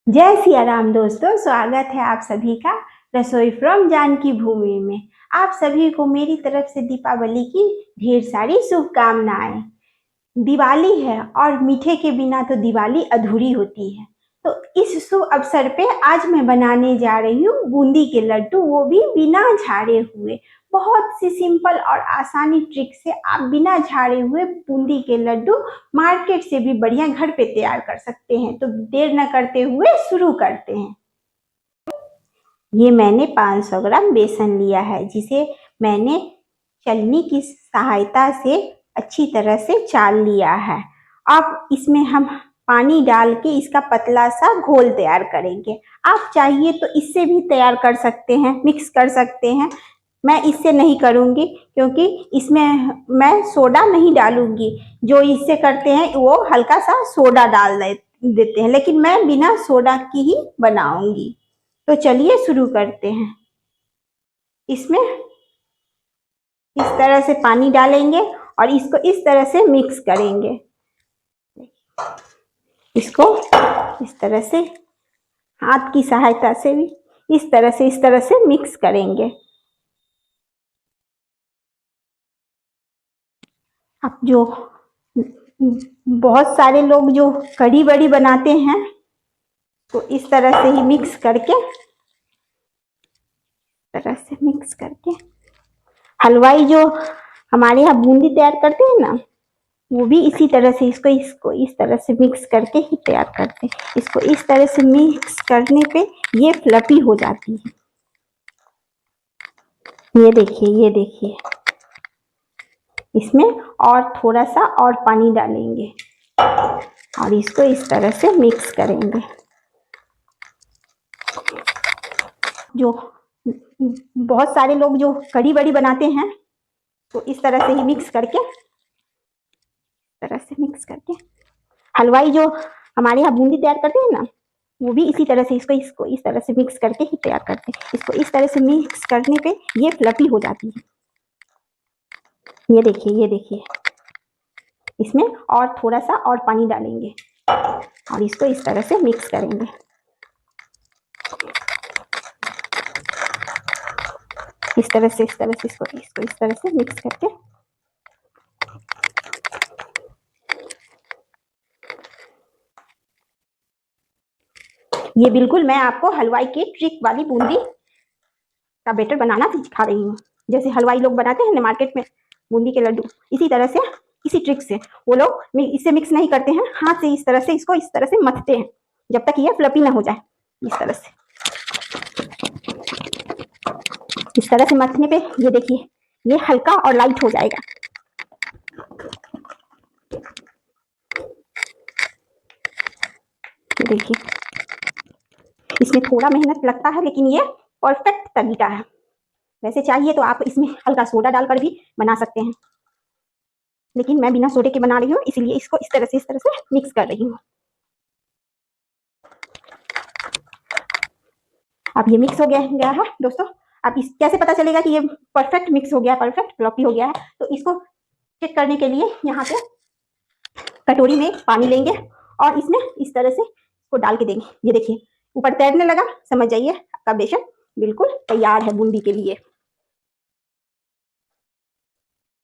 जय सिया राम दोस्तों, स्वागत है आप सभी का रसोई फ्रॉम जानकी भूमि में। आप सभी को मेरी तरफ से दीपावली की ढेर सारी शुभकामनाएं। दिवाली है और मीठे के बिना तो दिवाली अधूरी होती है। तो इस शुभ अवसर पे आज मैं बनाने जा रही हूँ बूंदी के लड्डू, वो भी बिना झाड़े हुए। बहुत सी सिंपल और आसानी ट्रिक से आप बिना झाड़े हुए बूंदी के लड्डू मार्केट से भी बढ़िया घर पे तैयार कर सकते हैं। तो देर न करते हुए शुरू करते हैं। ये मैंने 500 ग्राम बेसन लिया है, जिसे मैंने छलनी की सहायता से अच्छी तरह से चाल लिया है। अब इसमें हम पानी डाल के इसका पतला सा घोल तैयार करेंगे। आप चाहिए तो इससे भी तैयार कर सकते हैं, मिक्स कर सकते हैं। मैं इससे नहीं करूँगी क्योंकि इसमें मैं सोडा नहीं डालूंगी। जो इससे करते हैं वो हल्का सा सोडा डाल देते हैं, लेकिन मैं बिना सोडा की ही बनाऊंगी। तो चलिए शुरू करते हैं। इसमें इस तरह से पानी डालेंगे और इसको इस तरह से मिक्स करेंगे। इसको इस तरह से हाथ की सहायता से भी इस तरह से मिक्स करेंगे। अब जो बहुत सारे लोग जो कढ़ी बड़ी बनाते हैं तो इस तरह से ही मिक्स करके हलवाई जो हमारे यहाँ बूंदी तैयार करते हैं ना, वो भी इसी तरह से इसको इस तरह से मिक्स करके ही तैयार करते हैं। इसको इस तरह से मिक्स करने पे ये फ्लफी हो जाती है। ये देखिए इसमें और थोड़ा सा और पानी डालेंगे और इसको इस तरह से मिक्स करेंगे। जो बहुत सारे लोग जो कढ़ी बड़ी बनाते हैं तो इस तरह से ही मिक्स करके हलवाई जो हमारे यहाँ बूंदी तैयार करते हैं ना, वो भी इसी तरह से इसको इस तरह से मिक्स करके ही तैयार करते हैं। इसको इस तरह से मिक्स करने पे ये फ्लफी हो जाती है। ये देखिए इसमें और थोड़ा सा और पानी डालेंगे और इसको इस तरह से मिक्स करेंगे। इस तरह से इसको इस तरह से मिक्स करके ये बिल्कुल मैं आपको हलवाई की ट्रिक वाली बूंदी का बैटर बनाना सिखा रही हूँ। जैसे हलवाई लोग बनाते हैं ना मार्केट में बूंदी के लड्डू, इसी तरह से इसी ट्रिक से वो लोग इससे मिक्स नहीं करते हैं, हाथ से इस तरह से इसको इस तरह से मथते हैं जब तक ये फ्लफी ना हो जाए। इस तरह से मथने पे ये देखिए ये हल्का और लाइट हो जाएगा। देखिए इसमें थोड़ा मेहनत लगता है, लेकिन ये परफेक्ट तरीका है। वैसे चाहिए तो आप इसमें हल्का सोडा डालकर भी बना सकते हैं, लेकिन मैं बिना सोडे के बना रही हूँ, इसलिए इसको इस तरह से मिक्स कर रही हूँ। अब ये मिक्स हो गया है दोस्तों। अब इस कैसे पता चलेगा कि ये परफेक्ट मिक्स हो गया, परफेक्ट फ्लफी हो गया है? तो इसको चेक करने के लिए यहाँ पे कटोरी में पानी लेंगे और इसमें इस तरह से इसको डाल के देंगे। ये देखिए ऊपर तैरने लगा, समझ जाइए आपका बेसन बिल्कुल तैयार है बूंदी के लिए।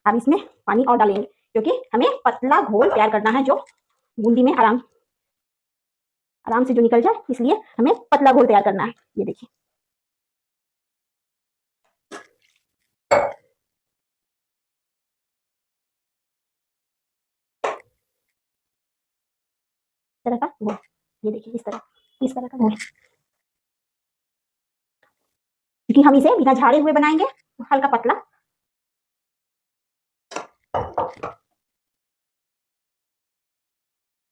अब इसमें पानी और डालेंगे क्योंकि हमें पतला घोल तैयार करना है जो बूंदी में आराम से जो निकल जाए, इसलिए हमें पतला घोल तैयार करना है। ये देखिए तरह का घोल, ये देखिए इस तरह का घोल। क्योंकि हम इसे बिना झाड़े हुए बनाएंगे तो हल्का पतला।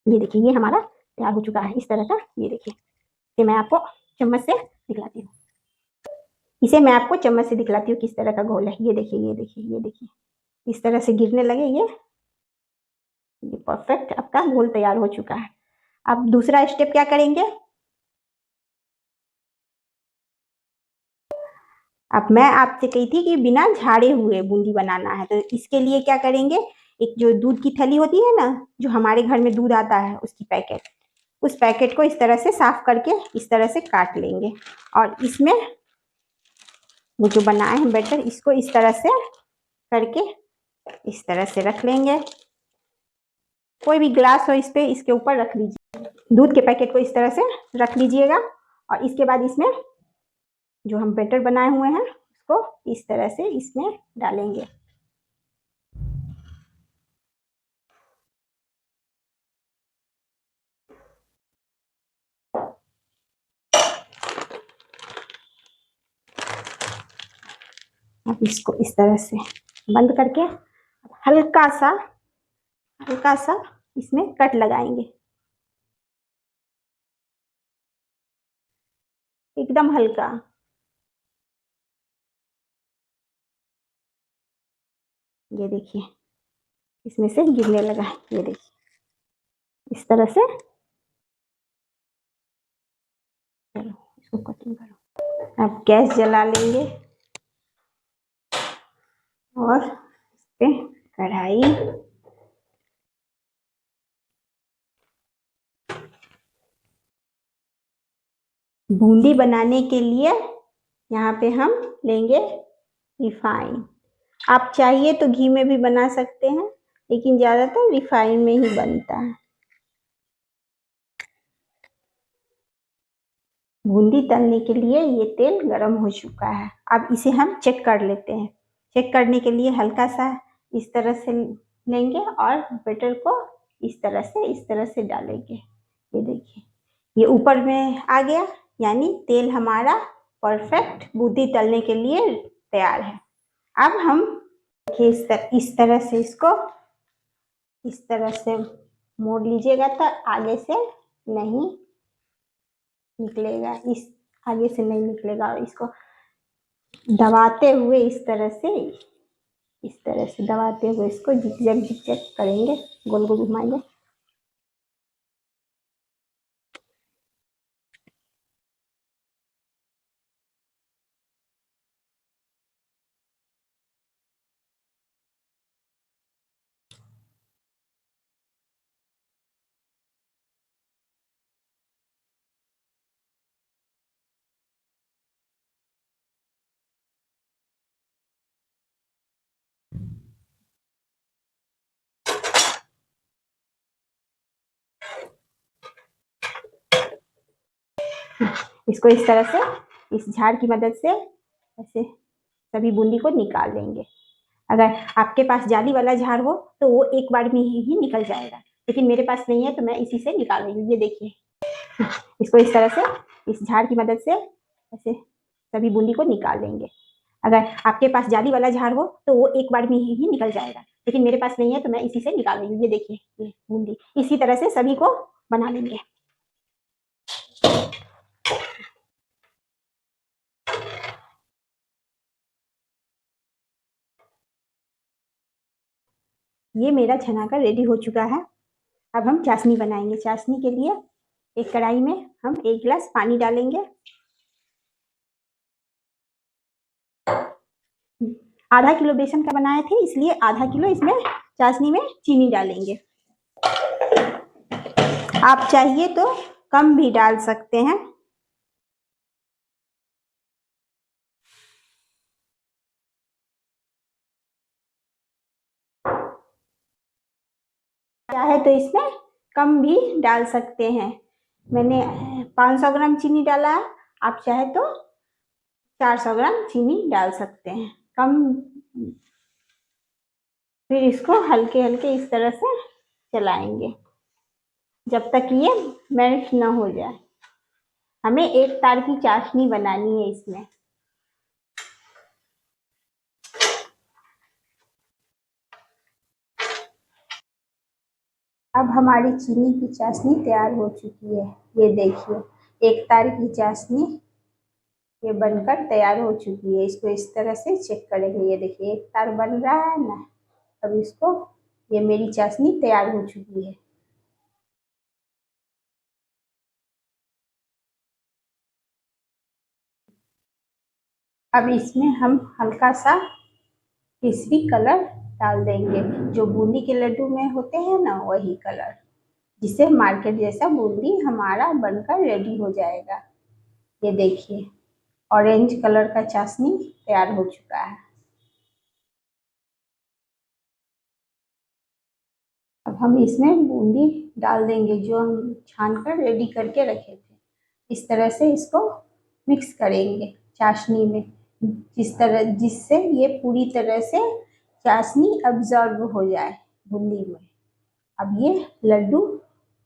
ये देखिए ये हमारा तैयार हो चुका है इस तरह का। ये देखिए इसे मैं आपको चम्मच से दिखलाती हूँ। किस तरह का घोल है। ये देखिए इस तरह से गिरने लगे ये परफेक्ट आपका घोल तैयार हो चुका है। अब दूसरा स्टेप क्या करेंगे? अब मैं आपसे कही थी कि बिना झाड़े हुए बूंदी बनाना है, तो इसके लिए क्या करेंगे? एक जो दूध की थैली होती है ना, जो हमारे घर में दूध आता है उसकी पैकेट, उस पैकेट को इस तरह से साफ करके इस तरह से काट लेंगे और इसमें वो जो बनाए हैं बैटर इसको इस तरह से करके इस तरह से रख लेंगे। कोई भी ग्लास हो इस पे इसके ऊपर रख लीजिए। दूध के पैकेट को इस तरह से रख लीजिएगा और इसके बाद इसमें जो हम बैटर बनाए हुए हैं उसको इस तरह से इसमें डालेंगे। अब इसको इस तरह से बंद करके हल्का सा इसमें कट लगाएंगे, एकदम हल्का। ये देखिए इसमें से गिरने लगा, ये देखिए इस तरह से। चलो इसको कटिंग करो। अब गैस जला लेंगे और इस पे कढ़ाई बूंदी बनाने के लिए यहाँ पे हम लेंगे रिफाइन। आप चाहिए तो घी में भी बना सकते हैं, लेकिन ज़्यादातर रिफाइन में ही बनता है। बूंदी तलने के लिए ये तेल गरम हो चुका है। अब इसे हम चेक कर लेते हैं। चेक करने के लिए हल्का सा इस तरह से लेंगे और बैटर को इस तरह से डालेंगे। ये देखिए ये ऊपर में आ गया, यानी तेल हमारा परफेक्ट बूंदी तलने के लिए तैयार है। अब हम इस तरह से इसको इस तरह से मोड़ लीजिएगा तो आगे से नहीं निकलेगा, इस आगे से नहीं निकलेगा। और इसको दबाते हुए इस तरह से दबाते हुए इसको झिकझक करेंगे, गोल गोल घुमाएंगे। इसको इस तरह से इस झाड़ की मदद से ऐसे सभी बूंदी को निकाल लेंगे। अगर आपके पास जाली वाला झाड़ हो तो वो एक बार में ही निकल जाएगा, लेकिन मेरे पास नहीं है तो मैं इसी से निकाल रही हूँ। ये देखिए इसको इस तरह से इस झाड़ की मदद से ऐसे सभी बूंदी को निकाल लेंगे। अगर आपके पास जाली वाला झाड़ हो तो वो एक बार में ही निकल जाएगा, लेकिन मेरे पास नहीं है तो मैं इसी से निकाल रही हूँ। ये देखिए ये बूंदी इसी तरह से सभी को बना लेंगे। ये मेरा छना का रेडी हो चुका है। अब हम चाशनी बनाएंगे। चाशनी के लिए एक कढ़ाई में हम 1 गिलास पानी डालेंगे। आधा किलो बेसन का बनाए थे, इसलिए आधा किलो इसमें चाशनी में चीनी डालेंगे। आप चाहिए तो कम भी डाल सकते हैं। चाहे तो इसमें कम भी डाल सकते हैं। मैंने 500 ग्राम चीनी डाला है, आप चाहे तो 400 ग्राम चीनी डाल सकते हैं कम। फिर इसको हल्के हल्के इस तरह से चलाएंगे जब तक ये मेल्ट ना हो जाए। हमें एक तार की चाशनी बनानी है इसमें। अब हमारी चीनी की चाशनी तैयार हो चुकी है। ये देखिए एक तार की चाशनी ये बनकर तैयार हो चुकी है। इसको इस तरह से चेक करेंगे। ये देखिए एक तार बन रहा है ना। अब इसको ये मेरी चाशनी तैयार हो चुकी है। अब इसमें हम हल्का सा केसरी कलर डाल देंगे, जो बूंदी के लड्डू में होते हैं ना वही कलर। जिससे मार्केट जैसा बूंदी हमारा बनकर रेडी हो जाएगा। ये देखिए ऑरेंज कलर का चाशनी तैयार हो चुका है। अब हम इसमें बूंदी डाल देंगे जो हम छान कर रेडी करके रखे थे। इस तरह से इसको मिक्स करेंगे चाशनी में, जिससे ये पूरी तरह से चाशनी अब्जॉर्ब हो जाए बूंदी में। अब ये लड्डू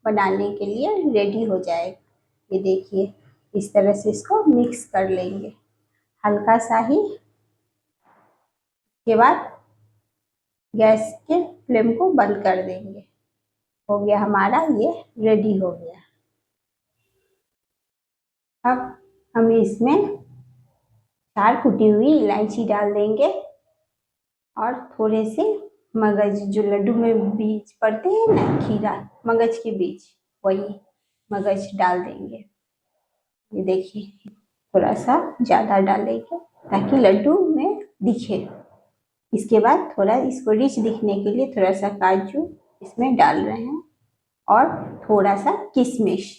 बनाने के लिए रेडी हो जाएगा। ये देखिए इस तरह से इसको मिक्स कर लेंगे हल्का सा ही। के बाद गैस के फ्लेम को बंद कर देंगे। हो गया हमारा, ये रेडी हो गया। अब हम इसमें 4 कुटी हुई इलायची डाल देंगे और थोड़े से मगज, जो लड्डू में बीज पड़ते हैं ना, खीरा मगज के बीज, वही मगज डाल देंगे। ये देखिए थोड़ा सा ज़्यादा डालेंगे ताकि लड्डू में दिखे। इसके बाद थोड़ा इसको रिच दिखने के लिए थोड़ा सा काजू इसमें डाल रहे हैं और थोड़ा सा किशमिश,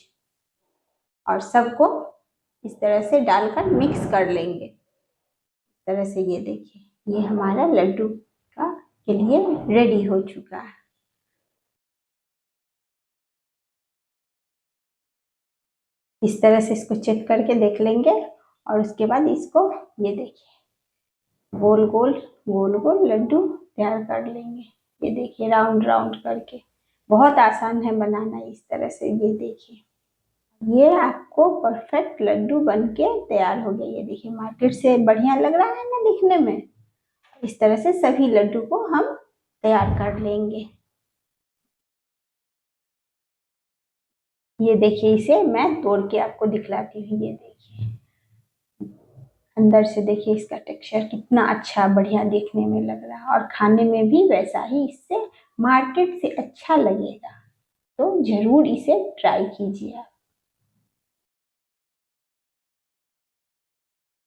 और सबको इस तरह से डालकर मिक्स कर लेंगे। इस तरह से ये देखिए ये हमारा लड्डू का के लिए रेडी हो चुका है। इस तरह से इसको चेक करके देख लेंगे और उसके बाद इसको ये देखिए गोल गोल गोल गोल लड्डू तैयार कर लेंगे। ये देखिए राउंड राउंड करके, बहुत आसान है बनाना इस तरह से। ये देखिए ये आपको परफेक्ट लड्डू बनके तैयार हो गया। ये देखिए मार्केट से बढ़िया लग रहा है ना दिखने में। इस तरह से सभी लड्डू को हम तैयार कर लेंगे। ये देखिए इसे मैं तोड़ के आपको दिखलाती हूँ। ये देखिए अंदर से देखिए इसका टेक्सचर कितना अच्छा बढ़िया देखने में लग रहा है और खाने में भी वैसा ही इससे मार्केट से अच्छा लगेगा। तो जरूर इसे ट्राई कीजिए आप।